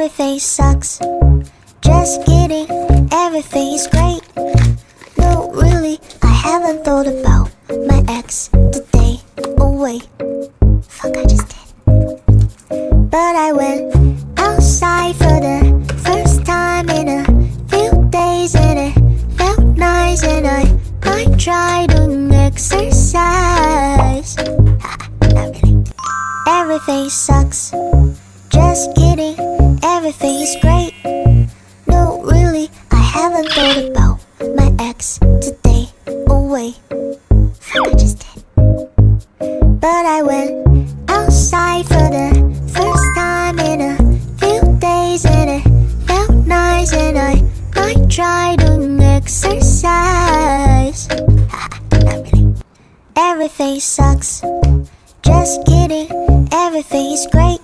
Everything sucks. Just kidding, everything's great. No, really, I haven't thought about my ex today. Oh wait, fuck, I just did. But I went outside for the first time in a few days, and it felt nice, and I might try doing exercise. Not really. Everything sucks. Just kidding, everything's great. No, really, I haven't thought about my ex today. Oh wait, fuck, I just did. But I went outside for the first time in a few days, and it felt nice, and I might try doing exercise. Not really. Everything sucks. Just kidding, everything's great.